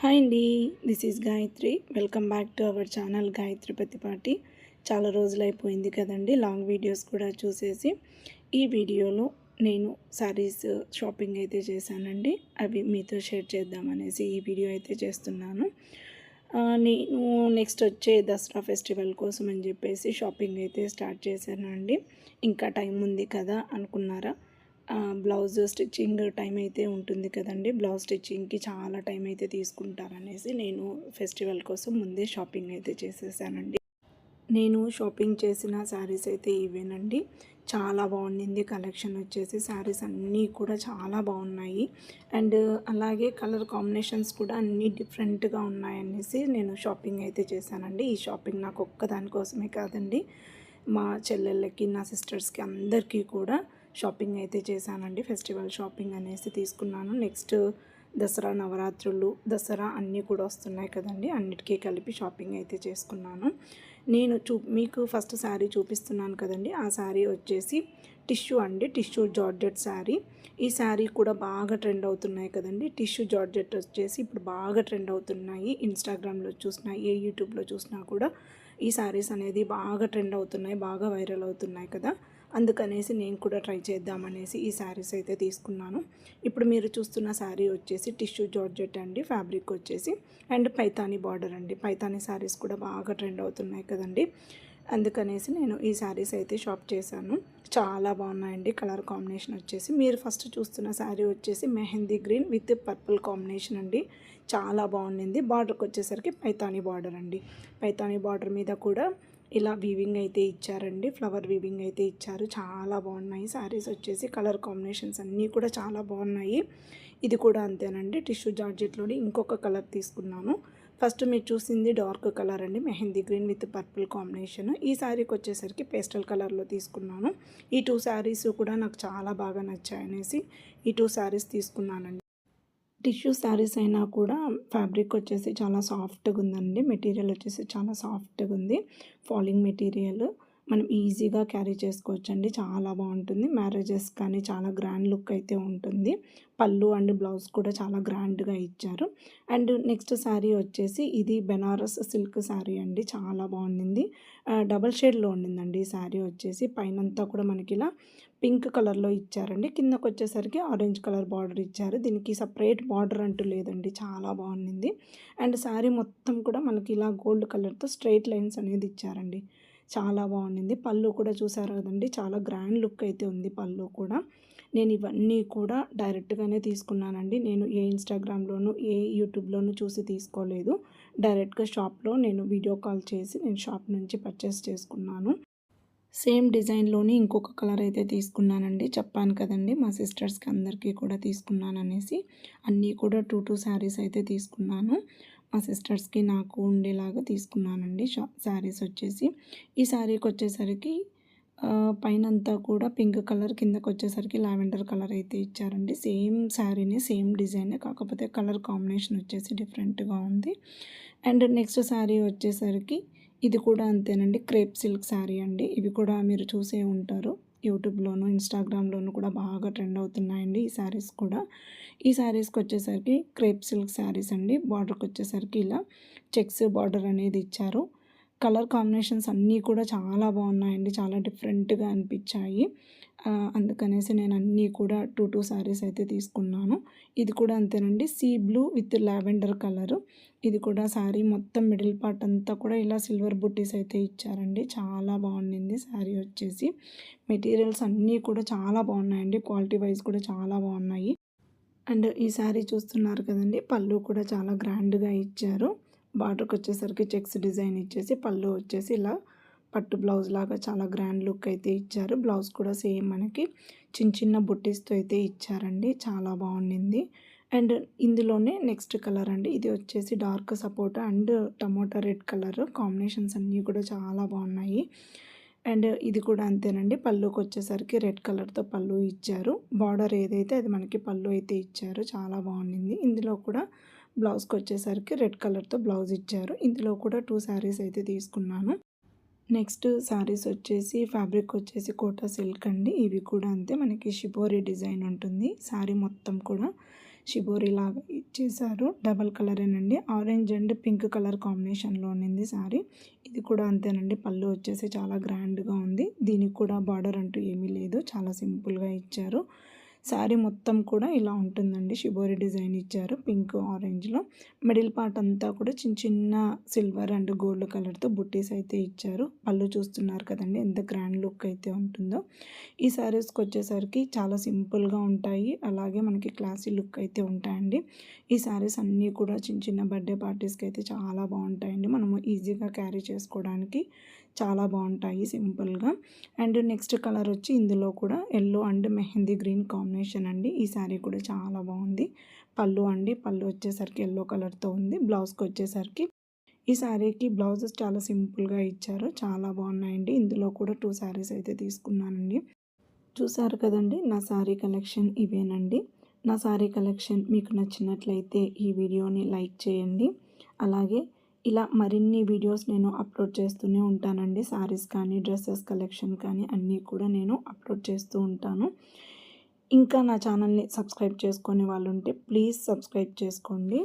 Hi అండి, this is Gayatri. Welcome back to our channel Gayatri Pattipati. చాలా రోజులైపోయింది కదండి లాంగ్ వీడియోస్ కూడా చూసేసి. ఈ వీడియోలో నేను శారీస్ షాపింగ్ అయితే చేశానండి. అవి మీతో షేర్ చేద్దామనేసి ఈ వీడియో అయితే చేస్తున్నాను. నేను నెక్స్ట్ వచ్చే దసరా ఫెస్టివల్ కోసం అని చెప్పేసి షాపింగ్ అయితే స్టార్ట్ చేశానండి. ఇంకా టైం ఉంది కదా అనుకున్నారా? బ్లౌజ్ స్టిచ్చింగ్ టైం అయితే ఉంటుంది కదండి. బ్లౌజ్ స్టిచ్చింగ్కి చాలా టైం అయితే తీసుకుంటారనేసి నేను ఫెస్టివల్ కోసం ముందే షాపింగ్ అయితే చేసేసానండి. నేను షాపింగ్ చేసిన శారీస్ అయితే ఇవేనండి. చాలా బాగుండింది కలెక్షన్ వచ్చేసి. శారీస్ అన్నీ కూడా చాలా బాగున్నాయి. అండ్ అలాగే కలర్ కాంబినేషన్స్ కూడా అన్నీ డిఫరెంట్గా ఉన్నాయనేసి నేను షాపింగ్ అయితే చేశానండి. ఈ షాపింగ్ నాకు ఒక్కదానికోసమే కాదండి, మా చెల్లెళ్ళకి, నా సిస్టర్స్కి అందరికీ కూడా షాపింగ్ అయితే చేశానండి. ఫెస్టివల్ షాపింగ్ అనేసి తీసుకున్నాను. నెక్స్ట్ దసరా, నవరాత్రులు, దసరా అన్నీ కూడా వస్తున్నాయి కదండి. అన్నిటికీ కలిపి షాపింగ్ అయితే చేసుకున్నాను. నేను మీకు ఫస్ట్ శారీ చూపిస్తున్నాను కదండి. ఆ శారీ వచ్చేసి టిష్యూ అండి, టిష్యూ జార్జెట్ శారీ. ఈ శారీ కూడా బాగా ట్రెండ్ అవుతున్నాయి కదండి. టిష్యూ జార్జెట్ వచ్చేసి ఇప్పుడు బాగా ట్రెండ్ అవుతున్నాయి. ఇన్స్టాగ్రామ్లో చూసినా, ఏ యూట్యూబ్లో చూసినా కూడా ఈ శారీస్ అనేది బాగా ట్రెండ్ అవుతున్నాయి, బాగా వైరల్ అవుతున్నాయి కదా. అందుకనేసి నేను కూడా ట్రై చేద్దామనేసి ఈ శారీస్ అయితే తీసుకున్నాను. ఇప్పుడు మీరు చూస్తున్న శారీ వచ్చేసి టిష్యూ జార్జెట్ అండి. ఫ్యాబ్రిక్ వచ్చేసి అండ్ పైతానీ బార్డర్ అండి. పైతానీ శారీస్ కూడా బాగా ట్రెండ్ అవుతున్నాయి కదండి. అందుకనేసి నేను ఈ శారీస్ అయితే షాప్ చేశాను. చాలా బాగున్నాయండి. కలర్ కాంబినేషన్ వచ్చేసి మీరు ఫస్ట్ చూస్తున్న శారీ వచ్చేసి mehndi green with purple combination అండి. చాలా బాగుండింది. బార్డర్కి వచ్చేసరికి పైతానీ బార్డర్ అండి. పైతానీ బార్డర్ మీద కూడా ఇలా వీవింగ్ అయితే ఇచ్చారండి. ఫ్లవర్ వీవింగ్ అయితే ఇచ్చారు. చాలా బాగున్నాయి శారీస్ వచ్చేసి. కలర్ కాంబినేషన్స్ అన్నీ కూడా చాలా బాగున్నాయి. ఇది కూడా అంతేనండి. టిష్యూ జార్జెట్లోని ఇంకొక కలర్ తీసుకున్నాను. ఫస్ట్ మీరు చూసింది డార్క్ కలర్ అండి, mehndi green with purple combination. ఈ శారీకి వచ్చేసరికి పేస్టల్ కలర్లో తీసుకున్నాను. ఈ 2 శారీస్ కూడా నాకు చాలా బాగా నచ్చాయనేసి ఈ 2 శారీస్ తీసుకున్నానండి. టిష్యూ శారీస్ అయినా కూడా ఫ్యాబ్రిక్ వచ్చేసి చాలా సాఫ్ట్గా ఉందండి. మెటీరియల్ వచ్చేసి చాలా సాఫ్ట్గా ఉంది. ఫాలింగ్ మెటీరియల్, మనం ఈజీగా క్యారీ చేసుకోవచ్చండి. చాలా బాగుంటుంది. మ్యారేజెస్ కానీ చాలా గ్రాండ్ లుక్ అయితే ఉంటుంది. పళ్ళు అండ్ బ్లౌజ్ కూడా చాలా గ్రాండ్గా ఇచ్చారు. అండ్ నెక్స్ట్ శారీ వచ్చేసి ఇది బెనారస్ సిల్క్ శారీ అండి. చాలా బాగుండింది. డబల్ షేడ్లో ఉండిందండి ఈ శారీ వచ్చేసి. పైనంతా కూడా మనకి ఇలా పింక్ కలర్లో ఇచ్చారండి. కిందకు వచ్చేసరికి ఆరెంజ్ కలర్ బార్డర్ ఇచ్చారు. దీనికి సపరేట్ బార్డర్ అంటూ లేదండి. చాలా బాగుండింది. అండ్ శారీ మొత్తం కూడా మనకి ఇలా గోల్డ్ కలర్తో స్ట్రైట్ లైన్స్ అనేది ఇచ్చారండి. చాలా బాగుండింది. పళ్ళు కూడా చూసారు కదండి, చాలా గ్రాండ్ లుక్ అయితే ఉంది పళ్ళు కూడా. నేను ఇవన్నీ కూడా డైరెక్ట్గానే తీసుకున్నానండి. నేను ఏ ఇన్స్టాగ్రామ్లోను, ఏ యూట్యూబ్లోనూ చూసి తీసుకోలేదు. డైరెక్ట్గా షాప్లో నేను వీడియో కాల్ చేసి నేను షాప్ నుంచి పర్చేస్ చేసుకున్నాను. సేమ్ డిజైన్లోని ఇంకొక కలర్ అయితే తీసుకున్నానండి. చెప్పాను కదండి మా సిస్టర్స్కి అందరికీ కూడా తీసుకున్నాననేసి. అన్నీ కూడా 2 శారీస్ అయితే తీసుకున్నాను. మా సిస్టర్స్కి నాకు ఉండేలాగా తీసుకున్నానండి శారీస్ వచ్చేసి. ఈ శారీకి వచ్చేసరికి పైనంతా కూడా పింక్ కలర్, కిందకి వచ్చేసరికి లావెండర్ కలర్ అయితే ఇచ్చారండి. సేమ్ శారీనే, సేమ్ డిజైనే, కాకపోతే కలర్ కాంబినేషన్ వచ్చేసి డిఫరెంట్గా ఉంది. అండ్ నెక్స్ట్ శారీ వచ్చేసరికి ఇది కూడా అంతేనండి. క్రేప్ సిల్క్ శారీ అండి. ఇవి కూడా మీరు చూసే ఉంటారు. యూట్యూబ్లోను, ఇన్స్టాగ్రామ్లోను కూడా బాగా ట్రెండ్ అవుతున్నాయండి ఈ శారీస్ కూడా. ఈ శారీస్కి వచ్చేసరికి క్రేప్ సిల్క్ శారీస్ అండి. బార్డర్కి వచ్చేసరికి ఇలా చెక్స్ బార్డర్ అనేది ఇచ్చారు. కలర్ కాంబినేషన్స్ అన్నీ కూడా చాలా బాగున్నాయండి. చాలా డిఫరెంట్గా అనిపించాయి. అందుకనేసి నేను అన్నీ కూడా 2 శారీస్ అయితే తీసుకున్నాను. ఇది కూడా అంతేనండి. Sea blue with lavender colour. ఇది కూడా శారీ మొత్తం మిడిల్ పార్ట్ అంతా కూడా ఇలా సిల్వర్ బుట్టీస్ అయితే ఇచ్చారండి. చాలా బాగుండింది శారీ వచ్చేసి. మెటీరియల్స్ అన్నీ కూడా చాలా బాగున్నాయండి. క్వాలిటీ వైజ్ కూడా చాలా బాగున్నాయి. అండ్ ఈ శారీ చూస్తున్నారు కదండి, పళ్ళు కూడా చాలా గ్రాండ్గా ఇచ్చారు. బార్డర్కి వచ్చేసరికి చెక్స్ డిజైన్ ఇచ్చేసి, పళ్ళు వచ్చేసి ఇలా పట్టు బ్లౌజ్ లాగా చాలా గ్రాండ్ లుక్ అయితే ఇచ్చారు. బ్లౌజ్ కూడా సేమ్ మనకి చిన్న చిన్న బుట్టీస్తో అయితే ఇచ్చారండి. చాలా బాగుండింది. అండ్ ఇందులోనే నెక్స్ట్ కలర్ అండి. ఇది వచ్చేసి dark sapota and tomato red colour combinations అన్నీ కూడా చాలా బాగున్నాయి. అండ్ ఇది కూడా అంతేనండి. పళ్ళుకి వచ్చేసరికి రెడ్ కలర్తో పళ్ళు ఇచ్చారు. బార్డర్ ఏదైతే అది మనకి పళ్ళు అయితే ఇచ్చారు. చాలా బాగుండింది. ఇందులో కూడా బ్లౌజ్కి వచ్చేసరికి రెడ్ కలర్తో బ్లౌజ్ ఇచ్చారు. ఇందులో కూడా 2 శారీస్ అయితే తీసుకున్నాను. నెక్స్ట్ శారీస్ వచ్చేసి ఫ్యాబ్రిక్ వచ్చేసి కోటా సిల్క్ అండి. ఇవి కూడా అంతే, మనకి షిబోరి డిజైన్ ఉంటుంది. శారీ మొత్తం కూడా షిబోరి లాగా ఇచ్చేసారు. డబల్ కలరేనండి, ఆరెంజ్ అండ్ పింక్ కలర్ కాంబినేషన్లో ఉన్నింది శారీ. ఇది కూడా అంతేనండి, పళ్ళు వచ్చేసి చాలా గ్రాండ్గా ఉంది. దీనికి కూడా బార్డర్ అంటూ ఏమీ లేదు, చాలా సింపుల్గా ఇచ్చారు. శారీ మొత్తం కూడా ఇలా ఉంటుందండి, షిబోరి డిజైన్ ఇచ్చారు పింక్ ఆరెంజ్లో. మిడిల్ పార్ట్ అంతా కూడా చిన్న చిన్న సిల్వర్ అండ్ గోల్డ్ కలర్తో బుట్టీస్ అయితే ఇచ్చారు. పళ్ళు చూస్తున్నారు కదండి ఎంత గ్రాండ్ లుక్ అయితే ఉంటుందో. ఈ శారీస్కి వచ్చేసరికి చాలా సింపుల్గా ఉంటాయి, అలాగే మనకి క్లాసీ లుక్ అయితే ఉంటాయండి. ఈ శారీస్ అన్నీ కూడా చిన్న చిన్న బర్త్డే పార్టీస్కి అయితే చాలా బాగుంటాయండి, మనము ఈజీగా క్యారీ చేసుకోవడానికి చాలా బాగుంటాయి సింపుల్గా. అండ్ నెక్స్ట్ కలర్ వచ్చి ఇందులో కూడా yellow and mehndi green combination అండి. ఈ శారీ కూడా చాలా బాగుంది. పళ్ళు అండి, పళ్ళు వచ్చేసరికి ఎల్లో కలర్తో ఉంది. బ్లౌజ్కి వచ్చేసరికి ఈ శారీకి బ్లౌజెస్ చాలా సింపుల్గా ఇచ్చారు, చాలా బాగున్నాయండి. ఇందులో కూడా 2 శారీస్ అయితే తీసుకున్నానండి. చూసారు కదండి, నా శారీ కలెక్షన్ ఇవేనండి. నా శారీ కలెక్షన్ మీకు నచ్చినట్లయితే ఈ వీడియోని లైక్ చేయండి. అలాగే ఇలా మరిన్ని వీడియోస్ నేను అప్లోడ్ చేస్తూనే ఉంటానండి. శారీస్ కానీ, డ్రెస్సెస్ కలెక్షన్ కానీ అన్నీ కూడా నేను అప్లోడ్ చేస్తూ ఉంటాను. ఇంకా నా ఛానల్ని సబ్స్క్రైబ్ చేసుకునే వాళ్ళు ఉంటే ప్లీజ్ సబ్స్క్రైబ్ చేసుకోండి.